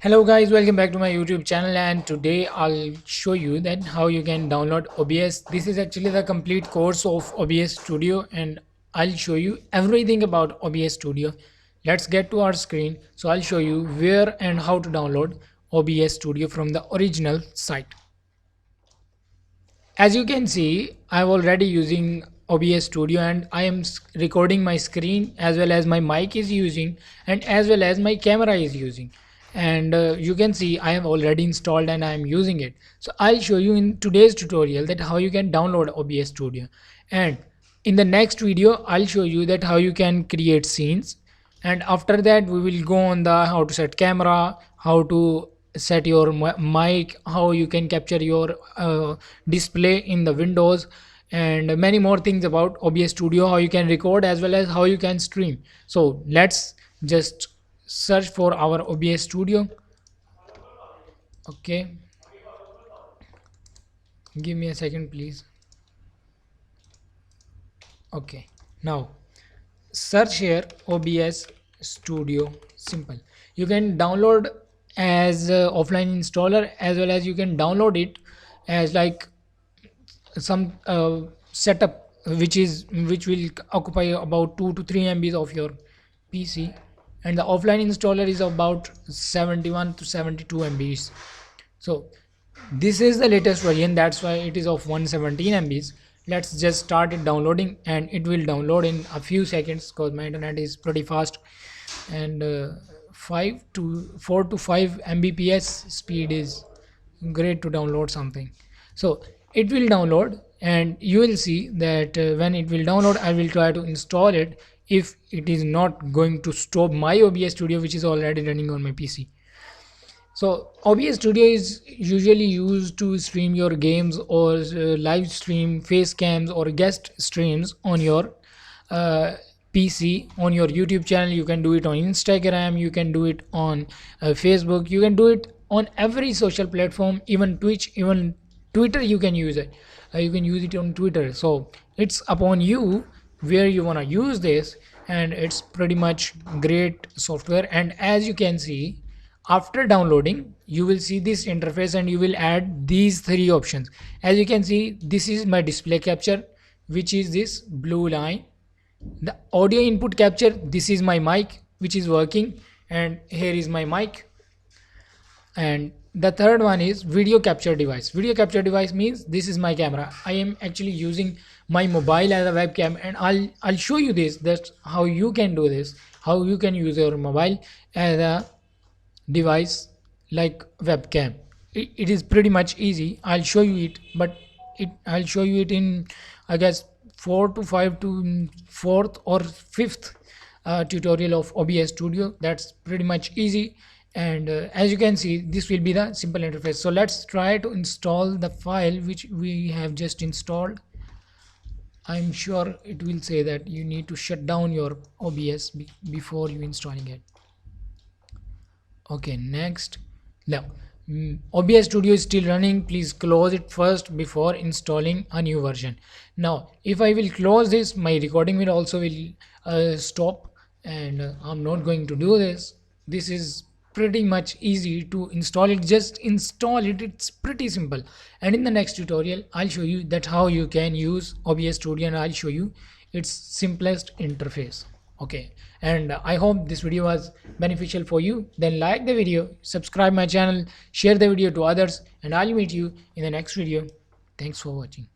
Hello guys, welcome back to my YouTube channel, and today I'll show you that how you can download OBS. This is actually the complete course of OBS Studio and I'll show you everything about OBS Studio. Let's get to our screen. So I'll show you where and how to download OBS Studio from the original site. As you can see, I'm already using OBS Studio and I am recording my screen as well as my mic is using and as well as my camera is using. And you can see I have already installed and I am using it. So I'll show you in today's tutorial that how you can download OBS Studio. And in the next video, I'll show you that how you can create scenes. And after that, we will go on the how to set camera, how to set your mic, how you can capture your display in the windows, and many more things about OBS Studio, how you can record as well as how you can stream. So let's just search for our OBS Studio. Okay, give me a second please. Okay, now search here OBS Studio. Simple. You can download as offline installer as well as you can download it as like some setup which will occupy about 2 to 3 MBs of your PC, and the offline installer is about 71 to 72 MBs. So this is the latest version, that's why it is of 117 MBs. Let's just start it downloading and it will download in a few seconds because my internet is pretty fast, and 4 to 5 Mbps speed is great to download something. So it will download and you will see that when it will download I will try to install it if it is not going to stop my OBS Studio which is already running on my PC. So OBS Studio is usually used to stream your games or live stream face cams or guest streams on your PC, on your YouTube channel. You can do it on Instagram, you can do it on Facebook, you can do it on every social platform, even Twitch, even Twitter you can use it. You can use it on Twitter. So it's upon you where you want to use this, and it's pretty much great software. And as you can see, after downloading you will see this interface and you will add these three options. As you can see, this is my display capture, which is this blue line. The audio input capture, this is my mic which is working, and here is my mic. And the third one is video capture device. Video capture device means this is my camera. I am actually using my mobile as a webcam, and I'll show you this, that's how you can do this, how you can use your mobile as a device like webcam. It is pretty much easy. I'll show you it, but I'll show you it in, I guess, 4 to 5 to 4th or 5th tutorial of OBS Studio. That's pretty much easy. And as you can see, this will be the simple interface. So let's try to install the file which we have just installed. I'm sure it will say that you need to shut down your OBS before you installing it. Okay, next. Now OBS Studio is still running. Please close it first before installing a new version. Now if I will close this, my recording will also stop, and I'm not going to do this. This is pretty much easy to install it. Just install it, it's pretty simple. And in the next tutorial I'll show you that how you can use OBS Studio, and I'll show you its simplest interface. Okay, and I hope this video was beneficial for you. Then like the video, subscribe my channel, share the video to others, and I'll meet you in the next video. Thanks for watching.